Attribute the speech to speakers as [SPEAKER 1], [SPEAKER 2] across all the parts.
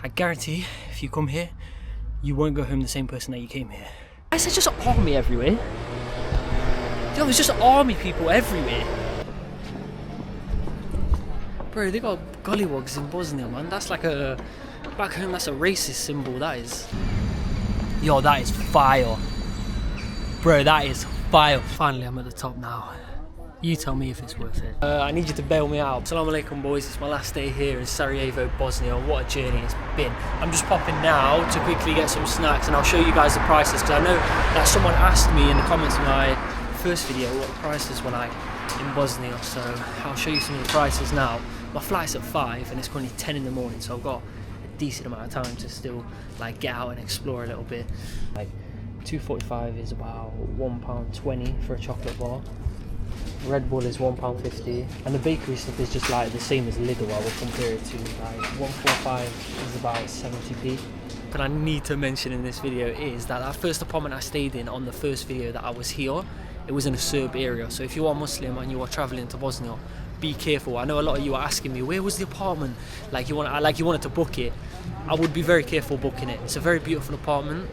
[SPEAKER 1] I guarantee if you come here, you won't go home the same person that you came here. I said just army everywhere. Yo, there's just army people everywhere. Bro, they got gollywogs in Bosnia, man. That's like a... Back home, that's a racist symbol, that is. Yo, that is fire. Bro, that is fire. Finally, I'm at the top now. You tell me if it's worth it. I need you to bail me out. Assalamu alaikum, boys. It's my last day here in Sarajevo, Bosnia. What a journey it's been. I'm just popping now to quickly get some snacks and I'll show you guys the prices, because I know that someone asked me in the comments of my first video what the prices were like in Bosnia. So I'll show you some of the prices now. My flight's at 5 and it's currently 10 in the morning, so I've got a decent amount of time to still like get out and explore a little bit. Like £2.45 is about £1.20 for a chocolate bar. Red Bull is £1.50, and the bakery stuff is just like the same as Lidl. I will compare it to like £1.45 is about 70p. But I need to mention in this video is that first apartment I stayed in on the first video that I was here, it was in a Serb area. So if you are Muslim and you are traveling to Bosnia, be careful. I know a lot of you are asking me, where was the apartment? Like you wanted to book it. I would be very careful booking it. It's a very beautiful apartment,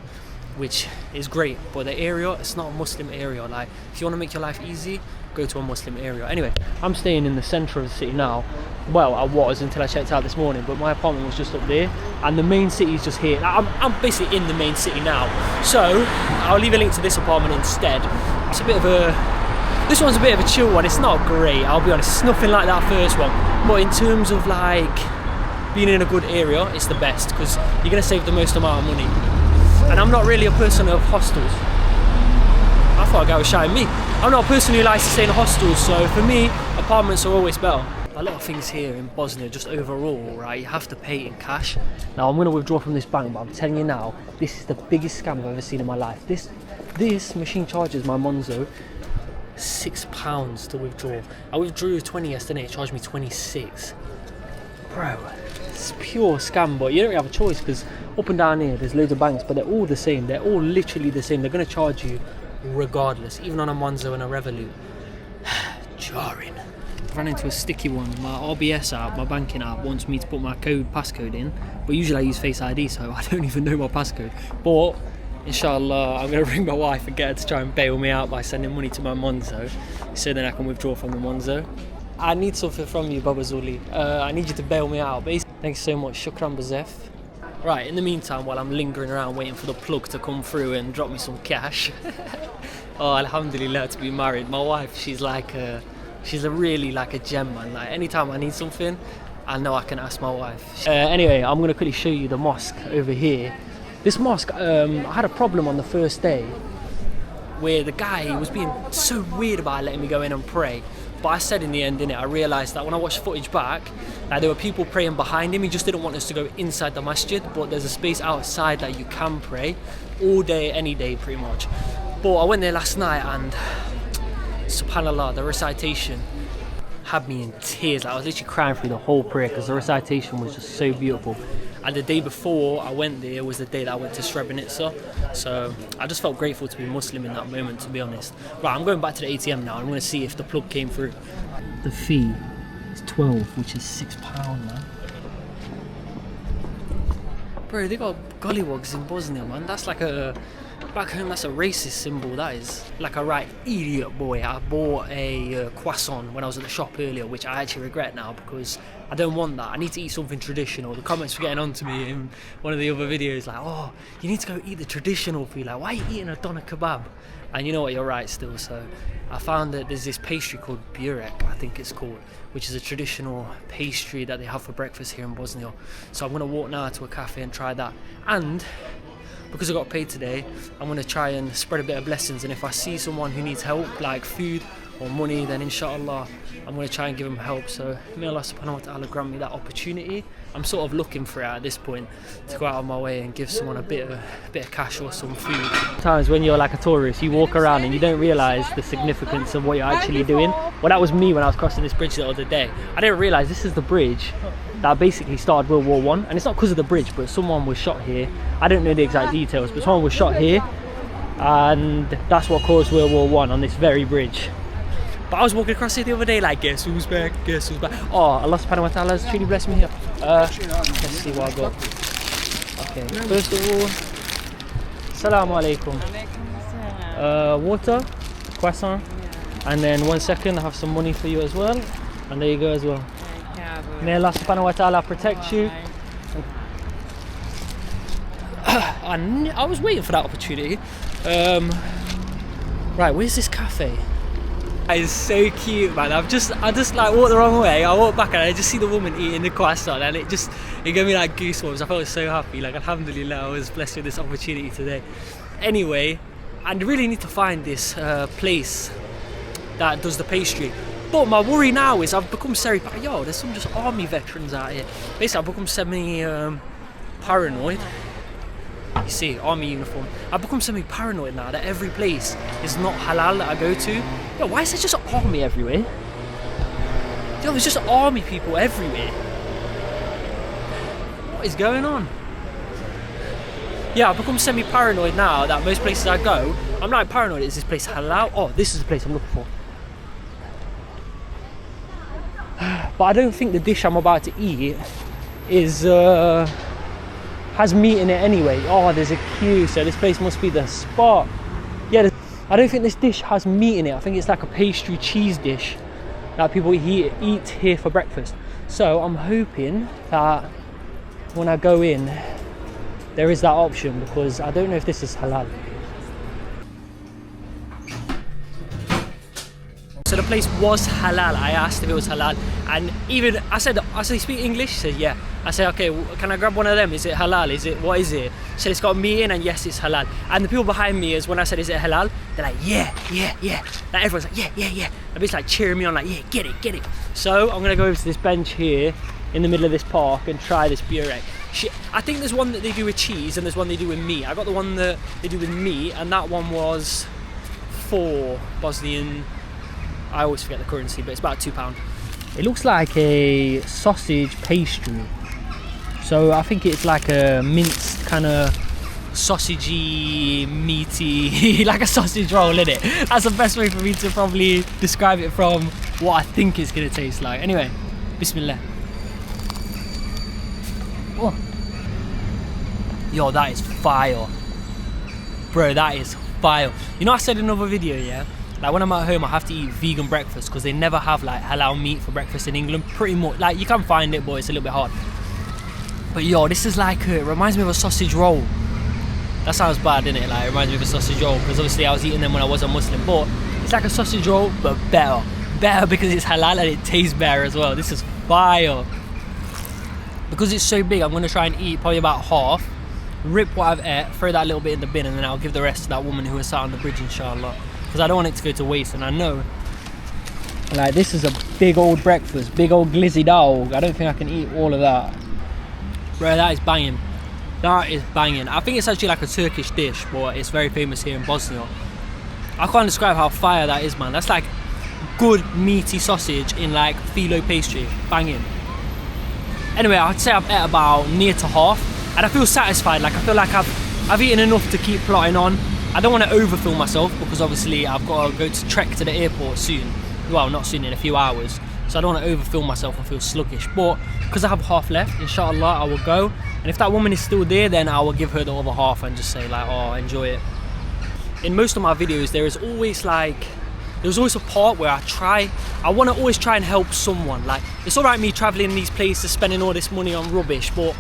[SPEAKER 1] which is great, but the area, it's not a Muslim area. Like if you want to make your life easy, go to a Muslim area. Anyway, I'm staying in the centre of the city now. Well, I was until I checked out this morning, but my apartment was just up there and the main city is just here. I'm basically in the main city now, so I'll leave a link to this apartment instead. It's a bit of a, this one's a bit of a chill one. It's not great, I'll be honest. It's nothing like that first one, but in terms of like being in a good area, it's the best because you're going to save the most amount of money. And I'm not really a person of hostels. I thought a guy was shouting me. I'm not a person who likes to stay in hostels, so for me, apartments are always better. A lot of things here in Bosnia, just overall, right, you have to pay in cash. Now, I'm going to withdraw from this bank, but I'm telling you now, this is the biggest scam I've ever seen in my life. This machine charges my Monzo £6 to withdraw. I withdrew 20 yesterday, it charged me 26. Bro, it's pure scam, but you don't really have a choice because up and down here there's loads of banks, but they're all the same. They're all literally the same. They're going to charge you regardless, even on a Monzo and a Revolut. Jarring. I've run into a sticky one. My RBS app, my banking app, wants me to put my passcode in, but usually I use Face ID, so I don't even know my passcode. But inshallah, I'm going to ring my wife and get her to try and bail me out by sending money to my Monzo, so then I can withdraw from the Monzo. I need something from you, Baba Zuli. I need you to bail me out. Thanks so much. Shukran Bazef. Right, in the meantime, while I'm lingering around waiting for the plug to come through and drop me some cash. Oh, alhamdulillah, to be married. My wife, she's really like a gem, man. Like anytime I need something, I know I can ask my wife. Anyway, I'm going to quickly show you the mosque over here. This mosque, I had a problem on the first day where the guy was being so weird about letting me go in and pray. But I said in the end, I realised that when I watched footage back, like there were people praying behind him. He just didn't want us to go inside the masjid, but there's a space outside that you can pray all day, any day, pretty much. But I went there last night and subhanallah, the recitation had me in tears. Like, I was literally crying through the whole prayer because the recitation was just so beautiful. And the day before I went there was the day that I went to Srebrenica. So I just felt grateful to be Muslim in that moment, to be honest. Right, I'm going back to the ATM now. I'm going to see if the plug came through. The fee is 12, which is £6, man. Bro, they got gollywogs in Bosnia, man. That's like a... Back home, that's a racist symbol, that is. Like a right idiot boy. I bought a croissant when I was at the shop earlier, which I actually regret now because I don't want that. I need to eat something traditional. The comments were getting on to me in one of the other videos, like, oh, you need to go eat the traditional food. Like, why are you eating a doner kebab? And you know what, you're right still. So I found that there's this pastry called Burek, I think it's called, which is a traditional pastry that they have for breakfast here in Bosnia. So I'm going to walk now to a cafe and try that. And because I got paid today, I'm going to try and spread a bit of blessings, and if I see someone who needs help, like food or money, then inshallah I'm going to try and give them help. So may Allah subhanahu wa ta'ala grant me that opportunity. I'm sort of looking for it at this point, to go out of my way and give someone a bit of cash or some food. Sometimes when you're like a tourist, you walk around and you don't realise the significance of what you're actually doing. Well, that was me when I was crossing this bridge the other day. I didn't realise this is the bridge that basically started World War I, and it's not because of the bridge, but someone was shot here. I don't know the exact details, but someone was shot here, and that's what caused World War I on this very bridge. But I was walking across here the other day like, guess who's back, guess who's back. Oh, Allah subhanahu wa ta'ala has truly blessed me here. Let's see what I got. Okay, first of all, Assalamu alaikum. Water, croissant, and then 1 second, I have some money for you as well. And there you go as well. May Allah subhanahu wa ta'ala protect you. I was waiting for that opportunity. Right, where's this cafe? It's so cute, man. I just like walked the wrong way. I walked back and I just see the woman eating the croissant, and it gave me like goosebumps. I felt so happy. Like, alhamdulillah, I was blessed with this opportunity today. Anyway, I really need to find this place that does the pastry. But my worry now is I've become yo, there's some just army veterans out here. Basically, I've become semi-paranoid. You see, army uniform. I've become semi-paranoid now that every place is not halal that I go to. Yo, why is there just army everywhere? Yo, there's just army people everywhere. What is going on? Yeah, I've become semi-paranoid now that most places I go, I'm like paranoid, is this place halal? Oh, this is the place I'm looking for. But I don't think the dish I'm about to eat is has meat in it anyway. Oh, there's a queue, so this place must be the spot. Yeah, I don't think this dish has meat in it. I think it's like a pastry cheese dish that people eat here for breakfast. So I'm hoping that when I go in, there is that option, because I don't know if this is halal. So the place was halal. I asked if it was halal, and even I said, you speak English? She said, yeah. I said, okay, can I grab one of them? Is it halal? What is it? She said, it's got meat in, and yes, it's halal. And the people behind me, when I said, is it halal? They're like, yeah. Like, everyone's like, yeah. And it's like cheering me on, like, yeah, get it. So I'm gonna go over to this bench here in the middle of this park and try this Burek. I think there's one that they do with cheese and there's one they do with meat. I got the one that they do with meat, and that one was 4 Bosnian. I always forget the currency, but it's about £2. It looks like a sausage pastry. So I think it's like a minced kind of sausagey, meaty, like a sausage roll, isn't it? That's the best way for me to probably describe it from what I think it's gonna taste like. Anyway, Bismillah. Oh. Yo, that is fire. Bro, that is fire. You know, I said in another video, yeah? Like, when I'm at home, I have to eat vegan breakfast because they never have like halal meat for breakfast in England. Pretty much, like, you can find it, but it's a little bit hard. But yo, this is like, it reminds me of a sausage roll. That sounds bad, doesn't it? Like, it reminds me of a sausage roll, because obviously I was eating them when I was a Muslim. But it's like a sausage roll, but better. Better because it's halal and it tastes better as well. This is fire. Because it's so big, I'm going to try and eat probably about half. Rip what I've ate, throw that little bit in the bin, and then I'll give the rest to that woman who was sat on the bridge, inshallah. Because I don't want it to go to waste, and I know, like, this is a big old breakfast, big old glizzy dog. I don't think I can eat all of that. Bro, that is banging. That is banging. I think it's actually like a Turkish dish, but it's very famous here in Bosnia. I can't describe how fire that is, man. That's like good meaty sausage in like phyllo pastry. Banging. Anyway, I'd say I've ate about near to half, and I feel satisfied. Like, I feel like I've eaten enough to keep plodding on. I don't want to overfill myself, because obviously I've got to go to trek to the airport soon. Well, not soon, in a few hours. So I don't want to overfill myself and feel sluggish. But because I have half left, inshallah, I will go. And if that woman is still there, then I will give her the other half and just say like, oh, enjoy it. In most of my videos, there's always a part where I want to always try and help someone. Like, it's all right me traveling in these places, spending all this money on rubbish, but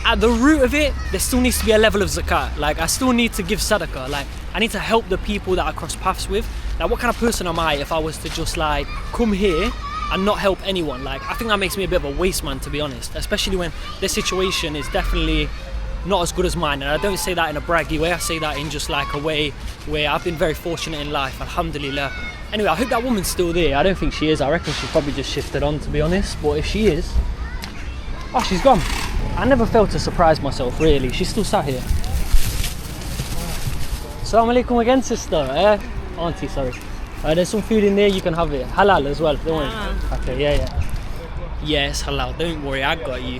[SPEAKER 1] at the root of it, there still needs to be a level of zakat. Like, I still need to give sadaqah. Like, I need to help the people that I cross paths with. Like, what kind of person am I if I was to just like come here and not help anyone? Like, I think that makes me a bit of a waste man, to be honest, especially when their situation is definitely not as good as mine. And I don't say that in a braggy way, I say that in just like a way where I've been very fortunate in life, alhamdulillah. Anyway, I hope that woman's still there. I don't think she is. I reckon she probably just shifted on, to be honest. But if she is, oh, she's gone. I never failed to surprise myself, really. She's still sat here. Assalamu alaikum again, sister. Auntie, sorry. There's some food in there, you can have it. Halal as well, don't worry. Okay, yeah. Yeah, it's halal, don't worry, I got you.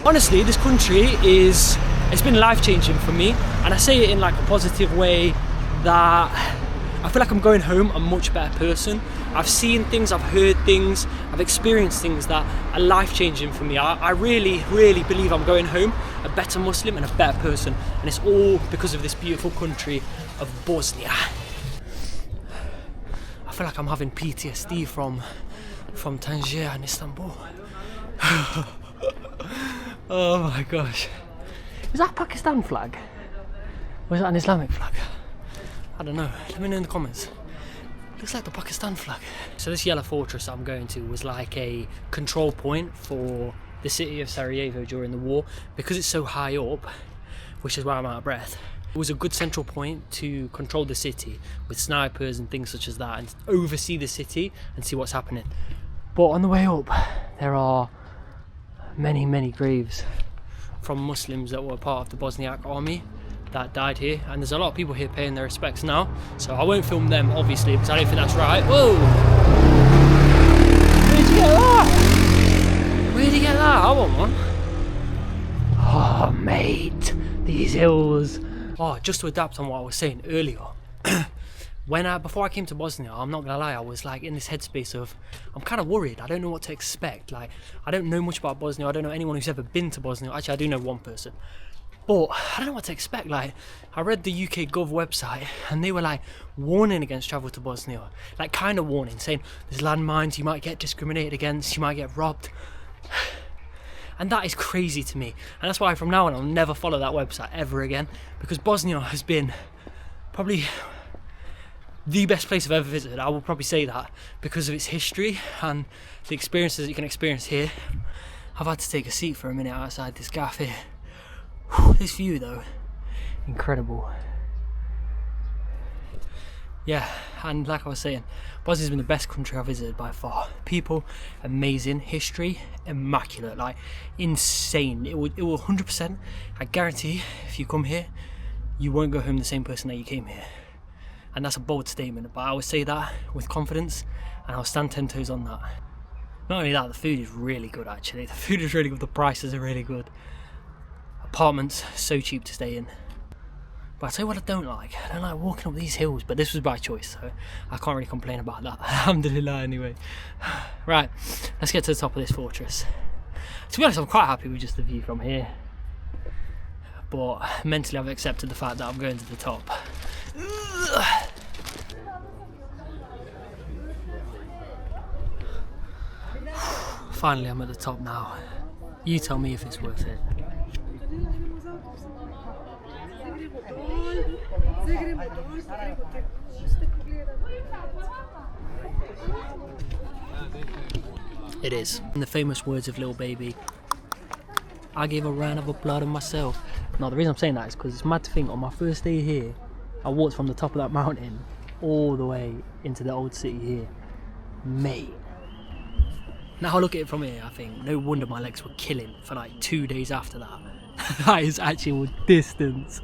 [SPEAKER 1] Honestly, this country it's been life-changing for me. And I say it in like a positive way, that I feel like I'm going home a much better person. I've seen things, I've heard things, I've experienced things that are life-changing for me. I really, really believe I'm going home a better Muslim and a better person, and it's all because of this beautiful country of Bosnia. I feel like I'm having PTSD from Tangier and Istanbul. Oh my gosh. Is that a Pakistan flag? Or is that an Islamic flag? I don't know. Let me know in the comments. Looks like the Pakistan flag. So this yellow fortress I'm going to was like a control point for the city of Sarajevo during the war. Because it's so high up, which is why I'm out of breath, it was a good central point to control the city with snipers and things such as that, and oversee the city and see what's happening. But on the way up, there are many graves from Muslims that were part of the Bosniak army that died here, and there's a lot of people here paying their respects now, so I won't film them obviously because I don't think that's right. Whoa! Where'd you get that? Where'd you get that? I want one. Oh mate, these hills. Oh, just to adapt on what I was saying earlier, before I came to Bosnia, I'm not gonna lie, I was like in this headspace of, I'm kind of worried, I don't know what to expect. Like, I don't know much about Bosnia, I don't know anyone who's ever been to Bosnia. Actually, I do know one person, but I don't know what to expect. Like, I read the UK Gov website and they were like warning against travel to Bosnia, like kind of warning, saying there's landmines, you might get discriminated against, you might get robbed. And that is crazy to me, and that's why from now on I'll never follow that website ever again, because Bosnia has been probably the best place I've ever visited. I will probably say that because of its history and the experiences that you can experience here. I've had to take a seat for a minute outside this gaff here. Whew, this view though, incredible. Yeah, and like I was saying, Bosnia's been the best country I've visited by far. People, amazing. History, immaculate, like insane. It will 100%, I guarantee, if you come here, you won't go home the same person that you came here. And that's a bold statement, but I would say that with confidence, and I'll stand 10 toes on that. Not only that, the food is really good actually. The food is really good, the prices are really good. Apartments, so cheap to stay in. But I'll tell you what I don't like walking up these hills, but this was by choice, so I can't really complain about that. Alhamdulillah anyway. Right, let's get to the top of this fortress. To be honest, I'm quite happy with just the view from here. But mentally I've accepted the fact that I'm going to the top. Finally I'm at the top now. You tell me if it's worth it. It is. In the famous words of Lil Baby, I gave a round of applause to myself. Now the reason I'm saying that is because it's mad to think on my first day here, I walked from the top of that mountain all the way into the old city here. Mate. Now I look at it from here, I think, no wonder my legs were killing for like 2 days after that. That is actual distance.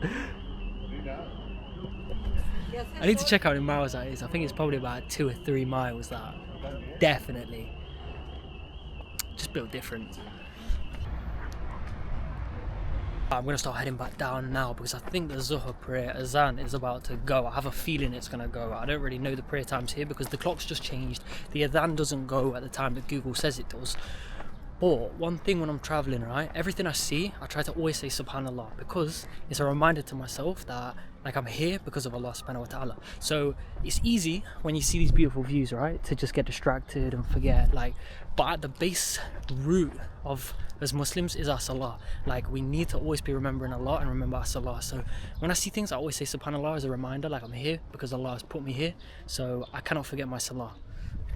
[SPEAKER 1] I need to check out how many miles that is. I think it's probably about 2 or 3 miles that. Definitely. Just built different. I'm going to start heading back down now because I think the Zuhr prayer Azan is about to go. I have a feeling it's going to go. I don't really know the prayer times here because the clock's just changed. The Adhan doesn't go at the time that Google says it does. But one thing when I'm travelling, right, everything I see, I try to always say Subhanallah, because it's a reminder to myself that like I'm here because of Allah subhanahu wa ta'ala. So it's easy when you see these beautiful views, right, to just get distracted and forget, like, but at the base root of as Muslims is our salah. Like, we need to always be remembering Allah and remember our salah. So when I see things, I always say Subhanallah as a reminder, like I'm here because Allah has put me here, so I cannot forget my salah.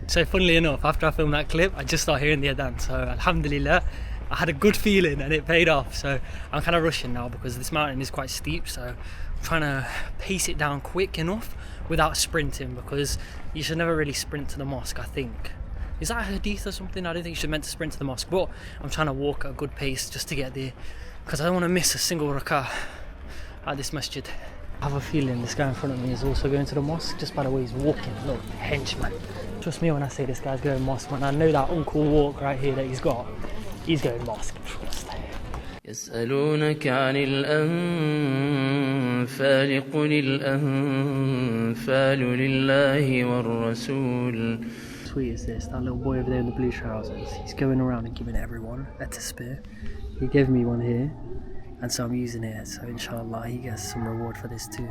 [SPEAKER 1] So funnily enough, after I filmed that clip, I just started hearing the Adhan, so alhamdulillah, I had a good feeling and it paid off. So I'm kind of rushing now because this mountain is quite steep, so I'm trying to pace it down quick enough without sprinting, because you should never really sprint to the mosque, I think. Is that a hadith or something? I don't think you should meant to sprint to the mosque, but I'm trying to walk at a good pace just to get there, because I don't want to miss a single rak'ah at this masjid. I have a feeling this guy in front of me is also going to the mosque, just by the way he's walking. Look, henchman. Trust me when I say this guy's going mosque, man. I know that uncool walk right here that he's got. He's going mosque, trust.
[SPEAKER 2] يسألونك عن الأنفال قل الأنفال لله والرسول.
[SPEAKER 1] Sweet is this, that little boy over there in the blue trousers. He's going around and giving everyone a tasbih. He gave me one here. and so I'm using it, so inshallah he gets some reward for this too.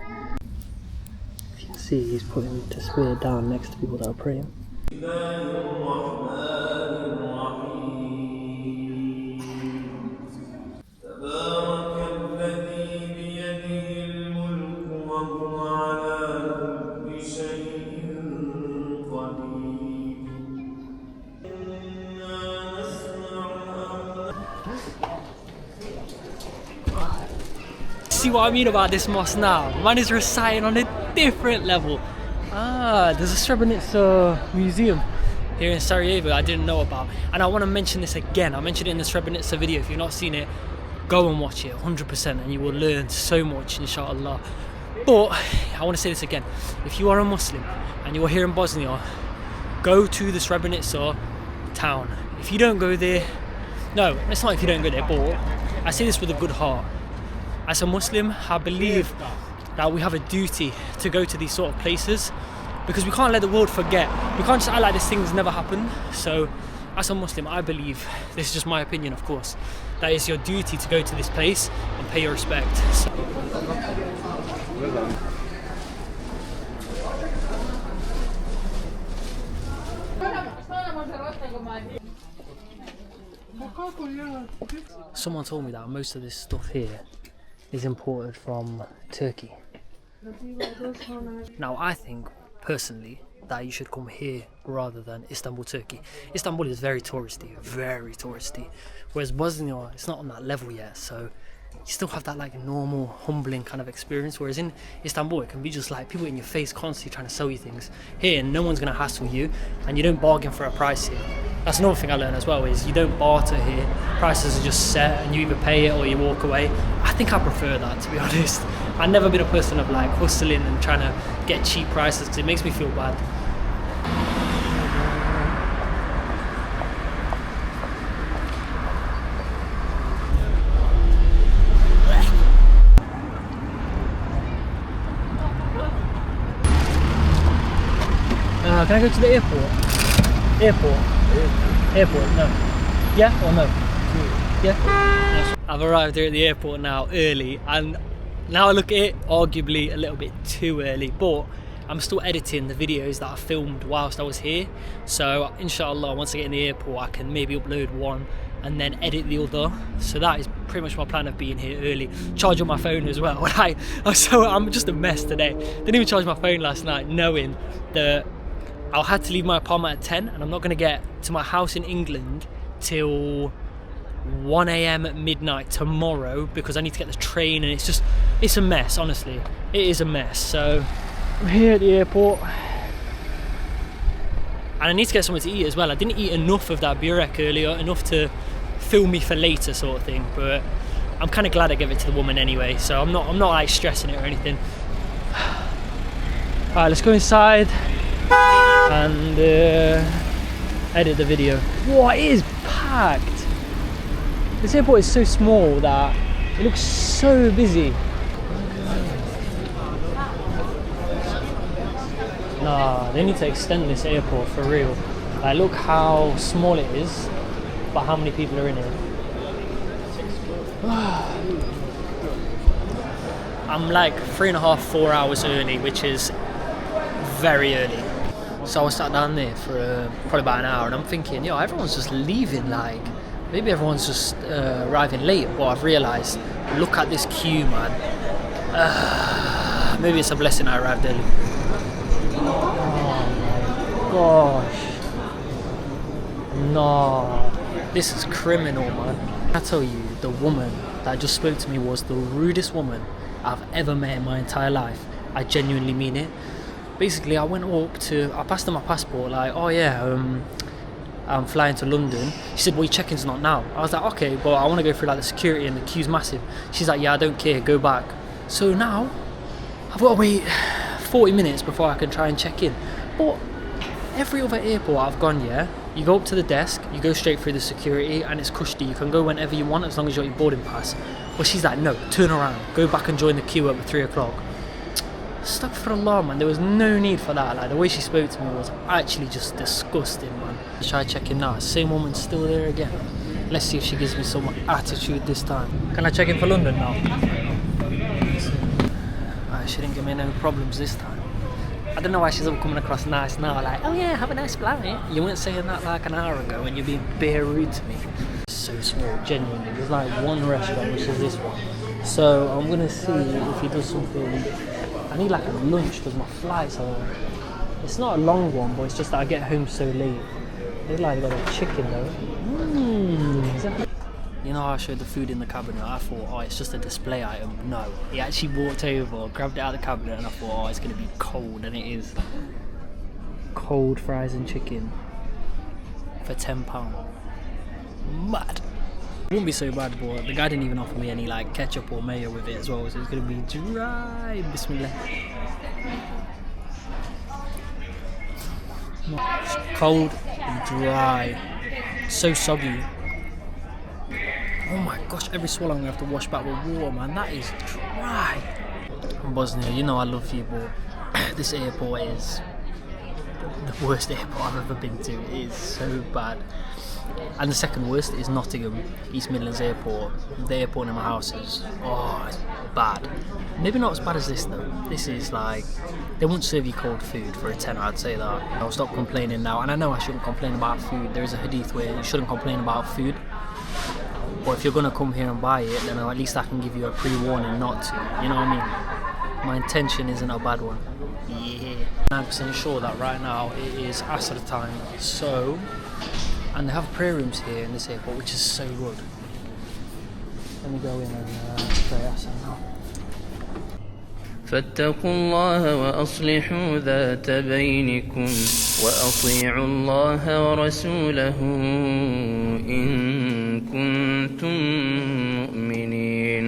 [SPEAKER 1] As you can see, he's putting the spear down next to people that are praying. See what I mean about this mosque now? Man is reciting on a different level. Ah, there's a Srebrenica museum here in Sarajevo I didn't know about, and I want to mention this again. I mentioned it in the Srebrenica video. If you've not seen it, go and watch it 100%, and you will learn so much, inshallah. But I want to say this again: if you are a Muslim and you are here in Bosnia, go to the Srebrenica town. If you don't go there, no, it's not if you don't go there, but I say this with a good heart. As a Muslim, I believe that we have a duty to go to these sort of places, because we can't let the world forget. We can't just act like this thing's never happened. So as a Muslim, I believe, this is just my opinion of course, that it's your duty to go to this place and pay your respect. So someone told me that most of this stuff here is imported from Turkey. Now I think personally that you should come here rather than Istanbul, Turkey. Istanbul is very touristy, whereas Bosnia, it's not on that level yet, so you still have that like normal, humbling kind of experience, whereas in Istanbul it can be just like people in your face constantly trying to sell you things. Here no one's going to hassle you, and you don't bargain for a price here. That's another thing I learned as well, is you don't barter here. Prices are just set and you either pay it or you walk away. I think I prefer that, to be honest. I've never been a person of like hustling and trying to get cheap prices, because it makes me feel bad. Can I go to the airport? Airport, no. Yeah or no? Yeah? I've arrived here at the airport now early, and now I look at it, arguably a little bit too early, but I'm still editing the videos that I filmed whilst I was here. So inshallah, once I get in the airport, I can maybe upload one and then edit the other. So that is pretty much my plan of being here early. Charge up my phone as well. I'm just a mess today. Didn't even charge my phone last night, knowing that I had to leave my apartment at 10, and I'm not going to get to my house in England till 1 AM at midnight tomorrow, because I need to get the train, and it's a mess, honestly. It is a mess. So I'm here at the airport, and I need to get something to eat as well. I didn't eat enough of that Burek earlier, enough to fill me for later sort of thing, but I'm kind of glad I gave it to the woman anyway, so I'm not like stressing it or anything. Alright, let's go inside and edit the video. Whoa, it is packed. This airport is so small that it looks so busy. Nah, they need to extend this airport for real. Like, look how small it is, but how many people are in it. I'm like 3.5, 4 hours early, which is very early. So I was sat down there for probably about an hour, and I'm thinking, yo, everyone's just leaving, like, maybe everyone's just arriving late, but I've realised, look at this queue, man. Maybe it's a blessing I arrived early. Oh my gosh. No. This is criminal, man. I tell you, the woman that just spoke to me was the rudest woman I've ever met in my entire life. I genuinely mean it. Basically, I passed her my passport, like, oh yeah, I'm flying to London. She said, well, your check-in's not now. I was like, okay, but I want to go through like the security, and the queue's massive. She's like, yeah, I don't care, go back. So now, I've got to wait 40 minutes before I can try and check in. But every other airport I've gone, yeah, you go up to the desk, you go straight through the security, and it's cushy. You can go whenever you want as long as you got your boarding pass. But she's like, no, turn around, go back and join the queue at 3 o'clock. Astaghfirullah, man, there was no need for that. Like, the way she spoke to me was actually just disgusting, man. Try checking now, same woman's still there again. Let's see if she gives me some attitude this time. Can I check in for London now? She didn't give me no problems this time. I don't know why she's all coming across nice now, like, oh yeah, have a nice flight. You weren't saying that like an hour ago and you're being bare rude to me. So small, genuinely. There's like one restaurant, which is this one. So I'm gonna see if he does something. I need like a lunch because my flights are... It's not a long one, but it's just that I get home so late. They like got a chicken though. You know how I showed the food in the cabinet? I thought, oh, it's just a display item. No, he actually walked over, grabbed it out of the cabinet, and I thought, oh, it's gonna be cold, and it is. Cold fries and chicken for £10. Mad. It wouldn't be so bad, but the guy didn't even offer me any like ketchup or mayo with it as well, so it's gonna be dry. Bismillah. Cold and dry, so soggy. Oh my gosh, every swallow I'm gonna have to wash back with water, man. That is dry. Bosnia, you know I love you, but this airport is the worst airport I've ever been to. It is so bad. And the second worst is Nottingham, East Midlands Airport. The airport in my house is, oh, it's bad. Maybe not as bad as this though. This is like, they won't serve you cold food for a tenner, I'd say that. I'll stop complaining now, and I know I shouldn't complain about food. There is a hadith where you shouldn't complain about food. But if you're gonna come here and buy it, then at least I can give you a pre-warning not to. You know what I mean? My intention isn't a bad one. Yeah. 9% sure that right now it is Asr time. So, and they have prayer rooms here in this airport, which is so good. Let me go in and pray Asr now.
[SPEAKER 2] فاتقوا الله وأصلحوا ذات بينكم وأطيعوا الله ورسوله إن كنتم مؤمنين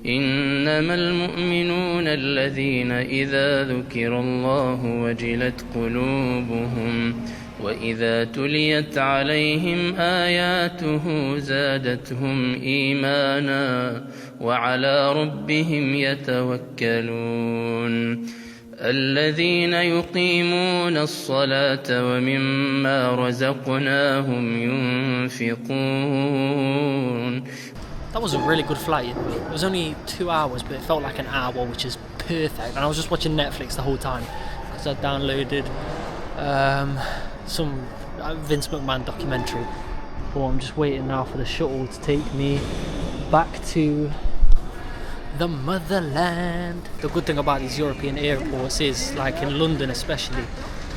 [SPEAKER 2] إنما المؤمنون الذين إذا ذكر الله وجلت قلوبهم وإذا تليت عليهم آياته زادتهم إيمانا وعلى ربهم يتوكلون الذين يقيمون الصلاة ومما رزقناهم ينفقون.
[SPEAKER 1] That was a really good flight. It was only 2 hours, but it felt like an hour, which is perfect. And I was just watching Netflix the whole time because I downloaded some Vince McMahon documentary. But I'm just waiting now for the shuttle to take me back to the motherland. The good thing about these European airports is, like in London especially,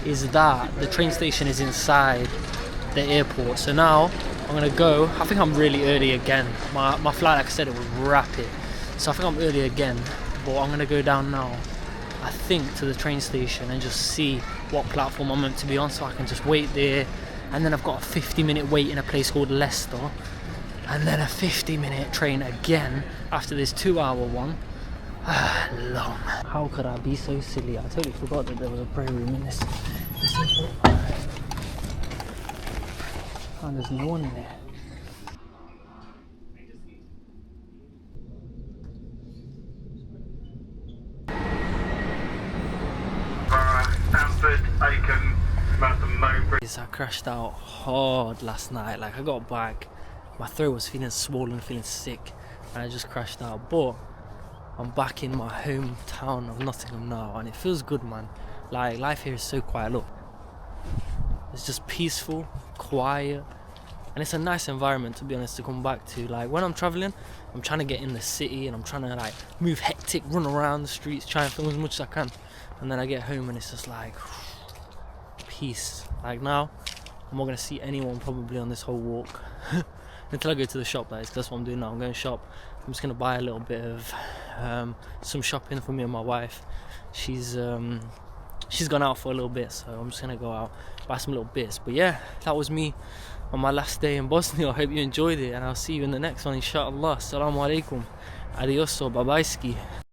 [SPEAKER 1] is that the train station is inside the airport. So now I'm gonna go. I think I'm really early again. My flight, like I said, it was rapid, so I think I'm early again. But I'm gonna go down now, I think, to the train station and just see what platform I'm meant to be on, so I can just wait there. And then I've got a 50-minute wait in a place called Leicester, and then a 50-minute train again after this 2-hour one. Long. How could I be so silly? I totally forgot that there was a prayer room in this airport. And there's no one in there. I crashed out hard last night. Like, I got back, my throat was feeling swollen, feeling sick, and I just crashed out. But I'm back in my hometown of Nottingham now, and it feels good, man. Like, life here is so quiet. Look, it's just peaceful, quiet, and it's a nice environment, to be honest, to come back to. Like, when I'm traveling, I'm trying to get in the city and I'm trying to like move hectic, run around the streets, try and film as much as I can, and then I get home and it's just like peace. Like, now I'm not gonna see anyone probably on this whole walk until I go to the shop. That is, that's what I'm doing now. I'm going to shop. I'm just gonna buy a little bit of some shopping for me and my wife. She's gone out for a little bit, so I'm just gonna go out, buy some little bits. But yeah, that was me on my last day in Bosnia. I hope you enjoyed it, and I'll see you in the next one, inshallah. Assalamu alaikum, adios, bye bye ski.